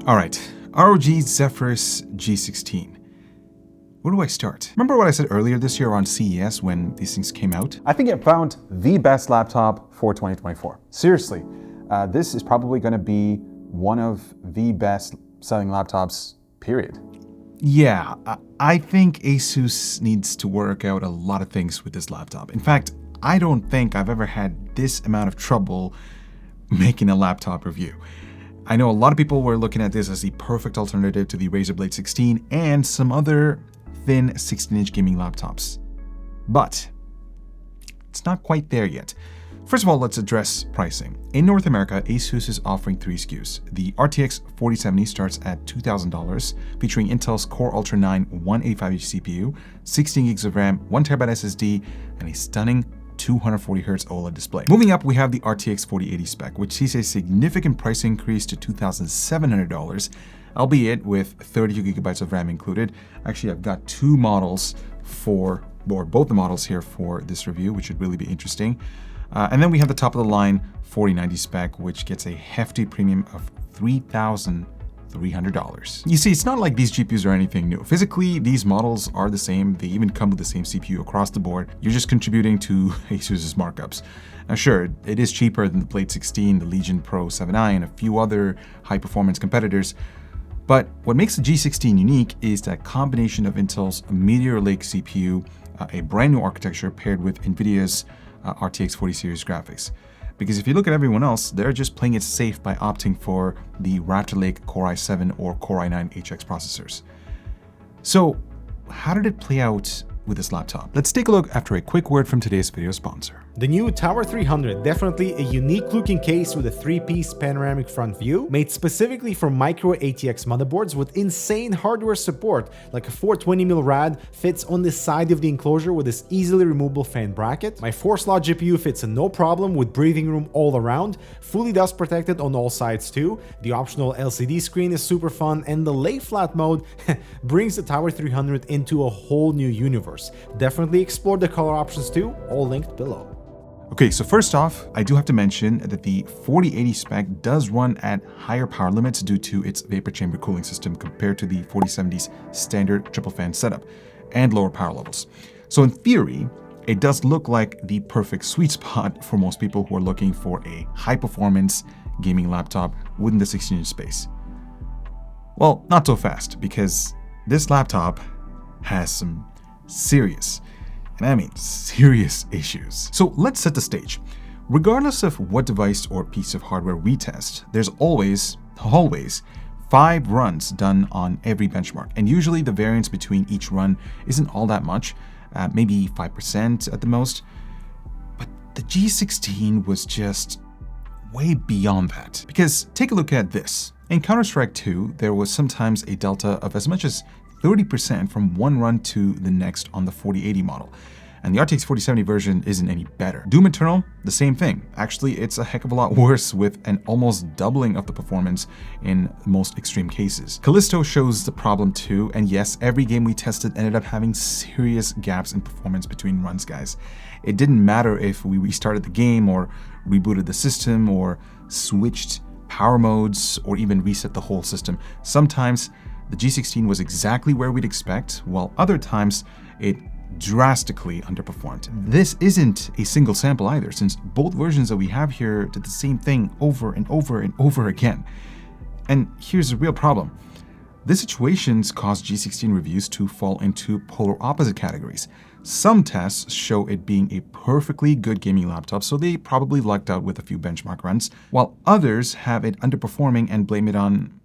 All right, ROG Zephyrus G16. Where do I start? Remember what I said earlier this year on CES when these things came out? I think I found the best laptop for 2024. Seriously, this is probably going to be one of the best selling laptops, period. Yeah, I think Asus needs to work out a lot of things with this laptop. In fact, I don't think I've ever had this amount of trouble making a laptop review. I know a lot of people were looking at this as the perfect alternative to the Razer Blade 16 and some other thin 16-inch gaming laptops. But it's not quite there yet. First of all, let's address pricing. In North America, Asus is offering 3 SKUs. The RTX 4070 starts at $2,000, featuring Intel's Core Ultra 9 185H CPU, 16 gigs of RAM, 1TB SSD, and a stunning 240Hz OLED display. Moving up, we have the RTX 4080 spec, which sees a significant price increase to $2,700, albeit with 32 GB of RAM included. Actually, I've got two models both the models here for this review, which should really be interesting. And then we have the top of the line 4090 spec, which gets a hefty premium of $3,300. You see, it's not like these GPUs are anything new. Physically, these models are the same. They even come with the same CPU across the board. You're just contributing to Asus's markups. Now sure, it is cheaper than the Blade 16, the Legion Pro 7i, and a few other high-performance competitors. But what makes the G16 unique is that combination of Intel's Meteor Lake CPU, a brand new architecture paired with NVIDIA's RTX 40 series graphics. Because if you look at everyone else, they're just playing it safe by opting for the Raptor Lake Core i7 or Core i9 HX processors. So how did it play out with this laptop? Let's take a look after a quick word from today's video sponsor. The new Tower 300, definitely a unique looking case with a 3-piece panoramic front view, made specifically for micro ATX motherboards with insane hardware support, like a 420mm rad fits on the side of the enclosure with this easily removable fan bracket. My 4-slot GPU fits in no problem with breathing room all around, fully dust protected on all sides too. The optional LCD screen is super fun, and the lay flat mode brings the Tower 300 into a whole new universe. Definitely explore the color options too, all linked below. Okay, so first off, I do have to mention that the 4080 spec does run at higher power limits due to its vapor chamber cooling system compared to the 4070's standard triple fan setup and lower power levels. So in theory, it does look like the perfect sweet spot for most people who are looking for a high performance gaming laptop within the 16-inch space. Well, not so fast, because this laptop has some serious, and I mean serious issues. So let's set the stage. Regardless of what device or piece of hardware we test, there's always 5 runs done on every benchmark. And usually the variance between each run isn't all that much, maybe 5% at the most. But the G16 was just way beyond that. Because take a look at this. In Counter-Strike 2, there was sometimes a delta of as much as 30% from one run to the next on the 4080 model. And the RTX 4070 version isn't any better. Doom Eternal, the same thing. Actually, it's a heck of a lot worse with an almost doubling of the performance in most extreme cases. Callisto shows the problem too, and yes, every game we tested ended up having serious gaps in performance between runs, guys. It didn't matter if we restarted the game or rebooted the system or switched power modes or even reset the whole system. Sometimes the G16 was exactly where we'd expect, while other times it drastically underperformed. This isn't a single sample either, since both versions that we have here did the same thing over and over and over again. And here's the real problem. These situations caused G16 reviews to fall into polar opposite categories. Some tests show it being a perfectly good gaming laptop, so they probably lucked out with a few benchmark runs, while others have it underperforming and blame it on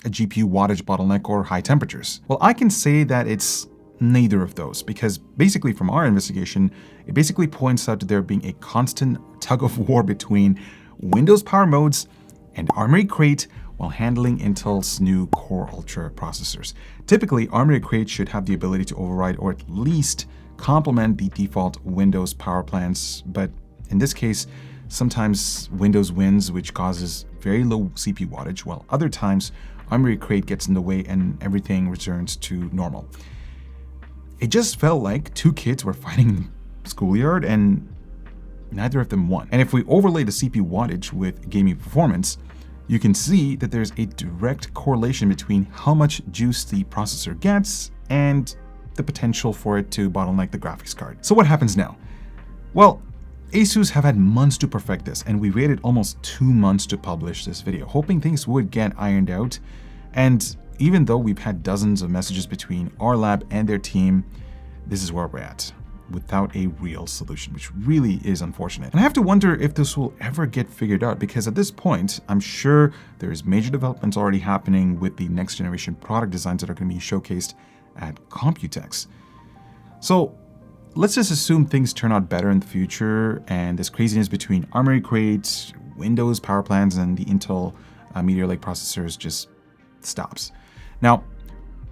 a GPU wattage bottleneck or high temperatures. Well, I can say that it's neither of those, because basically from our investigation, it basically points out to there being a constant tug of war between Windows power modes and Armoury Crate while handling Intel's new Core Ultra processors. Typically, Armoury Crate should have the ability to override or at least complement the default Windows power plans, but in this case, sometimes Windows wins, which causes very low CPU wattage, while other times Armoury Crate gets in the way and everything returns to normal. It just felt like two kids were fighting in the schoolyard and neither of them won. And if we overlay the CPU wattage with gaming performance, you can see that there's a direct correlation between how much juice the processor gets and the potential for it to bottleneck the graphics card. So what happens now? Well, ASUS have had months to perfect this, and we waited almost 2 months to publish this video, hoping things would get ironed out. And even though we've had dozens of messages between our lab and their team, this is where we're at, without a real solution, which really is unfortunate. And I have to wonder if this will ever get figured out, because at this point, I'm sure there's major developments already happening with the next generation product designs that are going to be showcased at Computex. So let's just assume things turn out better in the future, and this craziness between Armory Crate, Windows power plants, and the Intel Meteor Lake processors just stops. Now,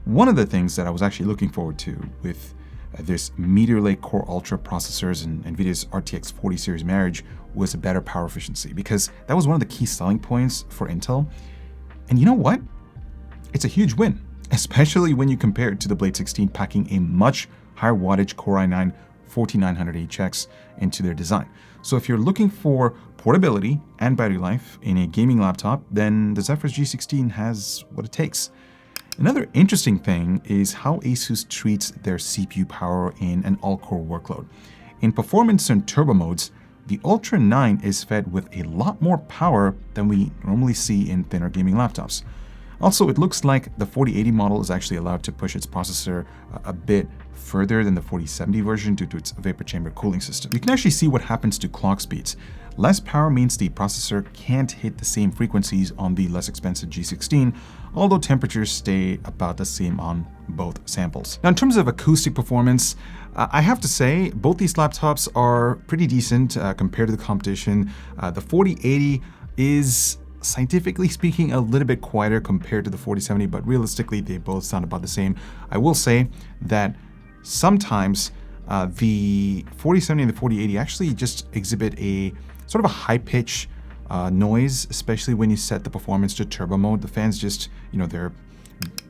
one of the things that I was actually looking forward to with this Meteor Lake Core Ultra processors and NVIDIA's RTX 40 series marriage was a better power efficiency, because that was one of the key selling points for Intel. And you know what? It's a huge win, especially when you compare it to the Blade 16 packing a much higher wattage Core i9 14900HX into their design. So if you're looking for portability and battery life in a gaming laptop, then the Zephyrus G16 has what it takes. Another interesting thing is how ASUS treats their CPU power in an all-core workload. In performance and turbo modes, the Ultra 9 is fed with a lot more power than we normally see in thinner gaming laptops. Also, it looks like the 4080 model is actually allowed to push its processor a bit further than the 4070 version due to its vapor chamber cooling system. You can actually see what happens to clock speeds. Less power means the processor can't hit the same frequencies on the less expensive G16, although temperatures stay about the same on both samples. Now, in terms of acoustic performance, I have to say both these laptops are pretty decent compared to the competition. The 4080 is, scientifically speaking, a little bit quieter compared to the 4070, but realistically, they both sound about the same. I will say that sometimes the 4070 and the 4080 actually just exhibit a sort of a high pitch noise, especially when you set the performance to turbo mode. The fans just, they're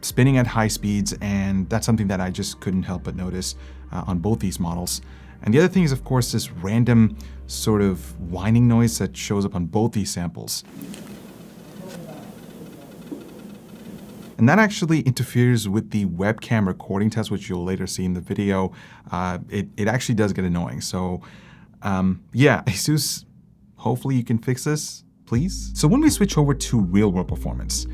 spinning at high speeds, and that's something that I just couldn't help but notice on both these models. And the other thing is, of course, this random sort of whining noise that shows up on both these samples. And that actually interferes with the webcam recording test, which you'll later see in the video. It actually does get annoying. So yeah, ASUS, hopefully you can fix this, please. So when we switch over to real-world performance,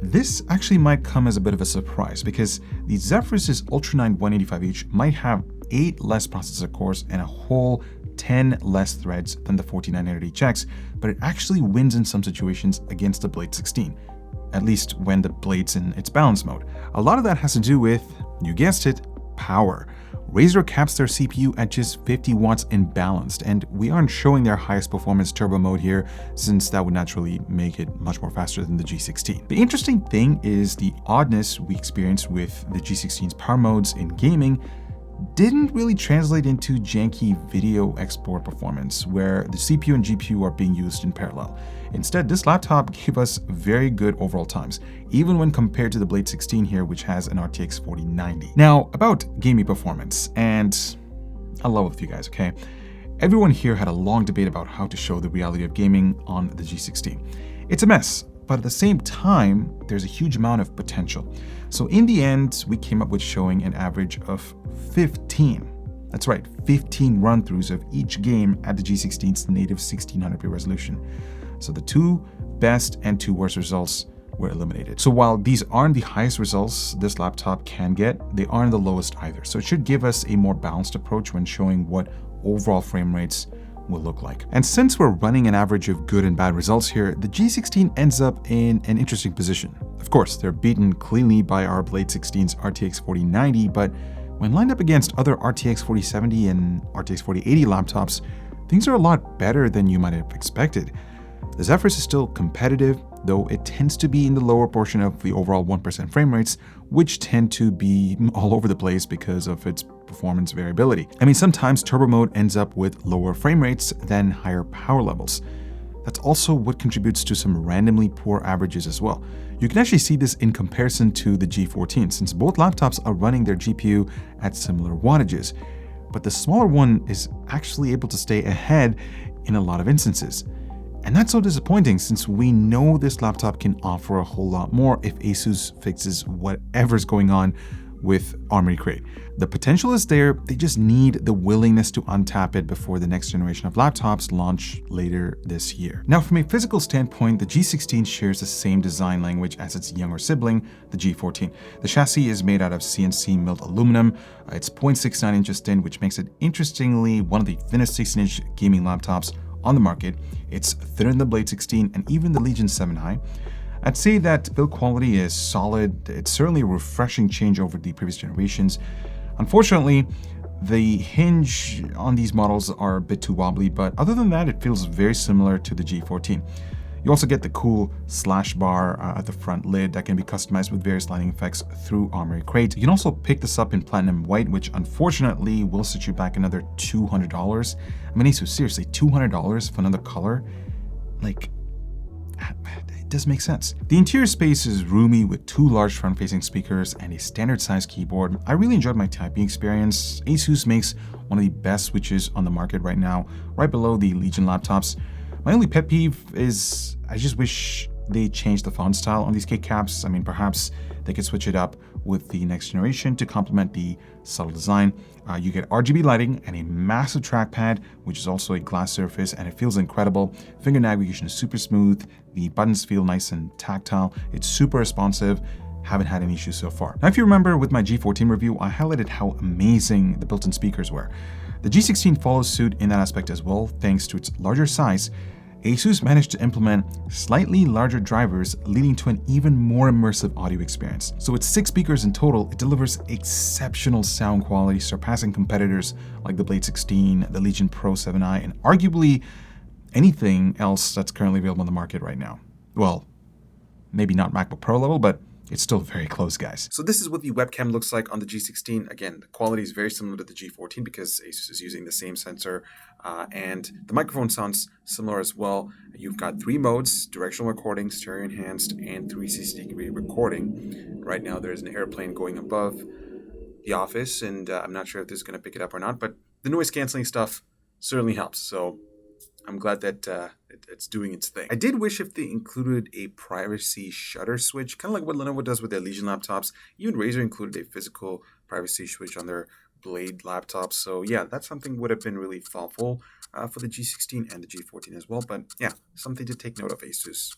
this actually might come as a bit of a surprise, because the Zephyrus's Ultra 9 185H might have 8 less processor cores and a whole 10 less threads than the 14900HX, but it actually wins in some situations against the Blade 16. At least when the blade's in its balance mode. A lot of that has to do with, you guessed it, power. Razer caps their CPU at just 50 watts in balanced, and we aren't showing their highest performance turbo mode here, since that would naturally make it much more faster than the G16. The interesting thing is the oddness we experienced with the G16's power modes in gaming didn't really translate into janky video export performance, where the CPU and GPU are being used in parallel. Instead, this laptop gave us very good overall times, even when compared to the Blade 16 here, which has an RTX 4090. Now, about gaming performance, and I'll level with you guys, okay? Everyone here had a long debate about how to show the reality of gaming on the G16. It's a mess, but at the same time, there's a huge amount of potential. So in the end, we came up with showing an average of 15. That's right, 15 run-throughs of each game at the G16's native 1600p resolution. So the 2 best and 2 worst results were eliminated. So while these aren't the highest results this laptop can get, they aren't the lowest either. So it should give us a more balanced approach when showing what overall frame rates will look like. And since we're running an average of good and bad results here, the G16 ends up in an interesting position. Of course, they're beaten cleanly by our Blade 16's RTX 4090, but when lined up against other RTX 4070 and RTX 4080 laptops, things are a lot better than you might have expected. The Zephyrus is still competitive, though it tends to be in the lower portion of the overall 1% frame rates, which tend to be all over the place because of its performance variability. I mean, sometimes turbo mode ends up with lower frame rates than higher power levels. That's also what contributes to some randomly poor averages as well. You can actually see this in comparison to the G14, since both laptops are running their GPU at similar wattages, but the smaller one is actually able to stay ahead in a lot of instances. And that's so disappointing since we know this laptop can offer a whole lot more if Asus fixes whatever's going on with Armoury Crate. The potential is there, they just need the willingness to untap it before the next generation of laptops launch later this year. Now, from a physical standpoint, the G16 shares the same design language as its younger sibling, the G14. The chassis is made out of CNC milled aluminum. It's 0.69 inches thin, which makes it interestingly one of the thinnest 16-inch gaming laptops on the market. It's thinner than the Blade 16 and even the Legion 7 High. I'd say that build quality is solid. It's certainly a refreshing change over the previous generations. Unfortunately, the hinge on these models are a bit too wobbly, but other than that, it feels very similar to the G14. You also get the cool slash bar at the front lid that can be customized with various lighting effects through Armoury Crate. You can also pick this up in platinum white, which unfortunately will set you back another $200. I mean, so seriously, $200 for another color? Like, it does make sense. The interior space is roomy with two large front-facing speakers and a standard-sized keyboard. I really enjoyed my typing experience. Asus makes one of the best switches on the market right now, right below the Legion laptops. My only pet peeve is I just wish they changed the font style on these keycaps. I mean, perhaps they could switch it up with the next generation to complement the subtle design. You get RGB lighting and a massive trackpad, which is also a glass surface, and it feels incredible. Finger navigation is super smooth. The buttons feel nice and tactile. It's super responsive. Haven't had any issues so far. Now, if you remember with my G14 review, I highlighted how amazing the built-in speakers were. The G16 follows suit in that aspect as well, thanks to its larger size. Asus managed to implement slightly larger drivers, leading to an even more immersive audio experience. So with 6 speakers in total, it delivers exceptional sound quality, surpassing competitors like the Blade 16, the Legion Pro 7i, and arguably anything else that's currently available on the market right now. Well, maybe not MacBook Pro level, but it's still very close, guys. So this is what the webcam looks like on the G16. Again, the quality is very similar to the G14 because Asus is using the same sensor, and the microphone sounds similar as well. You've got 3 modes: directional recording, stereo enhanced, and 360-degree recording. Right now there's an airplane going above the office, and I'm not sure if this is going to pick it up or not, but the noise canceling stuff certainly helps. So I'm glad that it's doing its thing. I did wish if they included a privacy shutter switch, kind of like what Lenovo does with their Legion laptops. Even Razer included a physical privacy switch on their Blade laptops. So yeah, that's something would have been really thoughtful for the G16 and the G14 as well. But yeah, something to take note of, Asus.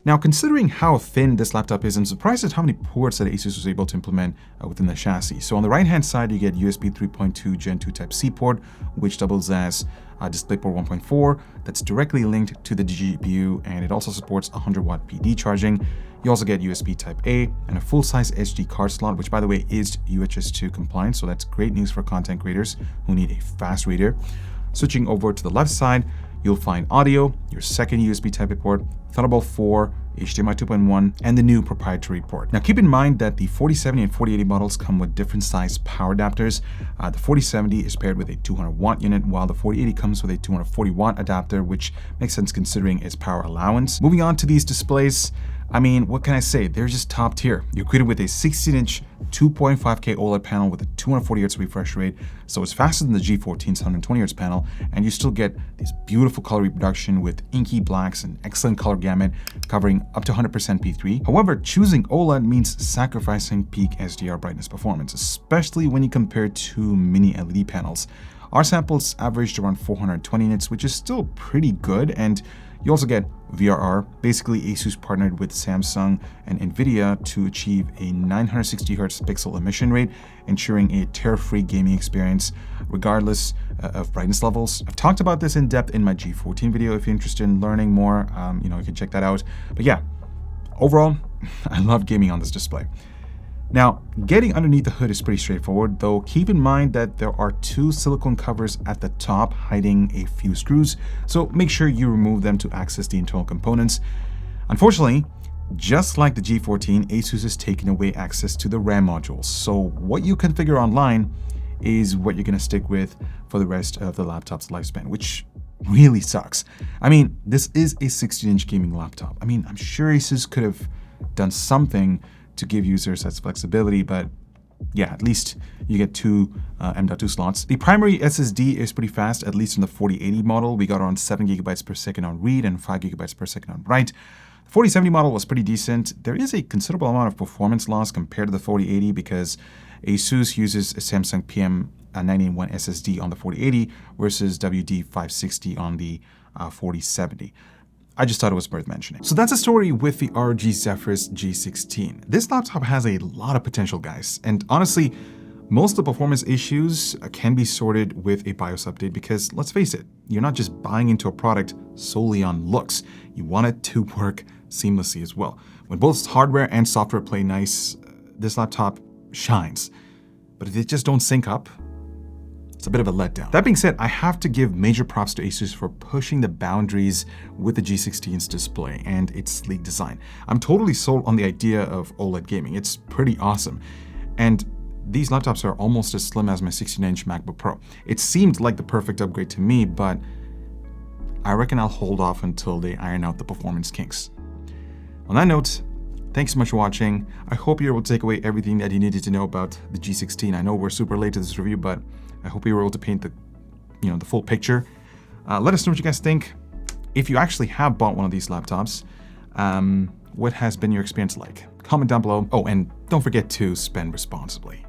Now, considering how thin this laptop is, I'm surprised at how many ports that Asus was able to implement within the chassis. So on the right-hand side, you get USB 3.2 Gen 2 Type-C port, which doubles as DisplayPort 1.4. That's directly linked to the GPU, and it also supports 100-watt PD charging. You also get USB Type-A and a full-size SD card slot, which, by the way, is UHS 2 compliant, so that's great news for content creators who need a fast reader. Switching over to the left side, you'll find audio, your second USB Type-A port, Thunderbolt 4, HDMI 2.1, and the new proprietary port. Now, keep in mind that the 4070 and 4080 models come with different size power adapters. The 4070 is paired with a 200-watt unit, while the 4080 comes with a 240-watt adapter, which makes sense considering its power allowance. Moving on to these displays, I mean, what can I say? They're just top tier. You're equipped with a 16-inch 2.5K OLED panel with a 240Hz refresh rate, so it's faster than the G14's 120Hz panel, and you still get this beautiful color reproduction with inky blacks and excellent color gamut, covering up to 100% P3. However, choosing OLED means sacrificing peak SDR brightness performance, especially when you compare to mini LED panels. Our samples averaged around 420 nits, which is still pretty good, and you also get VRR. Basically, Asus partnered with Samsung and Nvidia to achieve a 960Hz pixel emission rate, ensuring a tear-free gaming experience regardless of brightness levels. I've talked about this in depth in my G14 video. If you're interested in learning more, you can check that out. But yeah, overall, I love gaming on this display. Now, getting underneath the hood is pretty straightforward, though keep in mind that there are 2 silicone covers at the top hiding a few screws, so make sure you remove them to access the internal components. Unfortunately, just like the G14, Asus has taken away access to the RAM modules, so what you configure online is what you're going to stick with for the rest of the laptop's lifespan, which really sucks. I mean, this is a 16-inch gaming laptop. I mean, I'm sure Asus could have done something to give users that flexibility, but yeah, at least you get two M.2 slots. The primary SSD is pretty fast, at least in the 4080 model. We got around 7 gigabytes per second on read and 5 gigabytes per second on write. The 4070 model was pretty decent. There is a considerable amount of performance loss compared to the 4080 because ASUS uses a Samsung PM981 SSD on the 4080 versus WD560 on the 4070. I just thought it was worth mentioning. So that's the story with the ROG Zephyrus G16. This laptop has a lot of potential, guys. And honestly, most of the performance issues can be sorted with a BIOS update because, let's face it, you're not just buying into a product solely on looks. You want it to work seamlessly as well. When both hardware and software play nice, this laptop shines. But if they just don't sync up, it's a bit of a letdown. That being said, I have to give major props to ASUS for pushing the boundaries with the G16's display and its sleek design. I'm totally sold on the idea of OLED gaming. It's pretty awesome. And these laptops are almost as slim as my 16-inch MacBook Pro. It seemed like the perfect upgrade to me, but I reckon I'll hold off until they iron out the performance kinks. On that note, thanks so much for watching. I hope you're able to take away everything that you needed to know about the G16. I know we're super late to this review, but I hope you were able to paint the full picture. Let us know what you guys think. If you actually have bought one of these laptops, what has been your experience like? Comment down below. Oh, and don't forget to spend responsibly.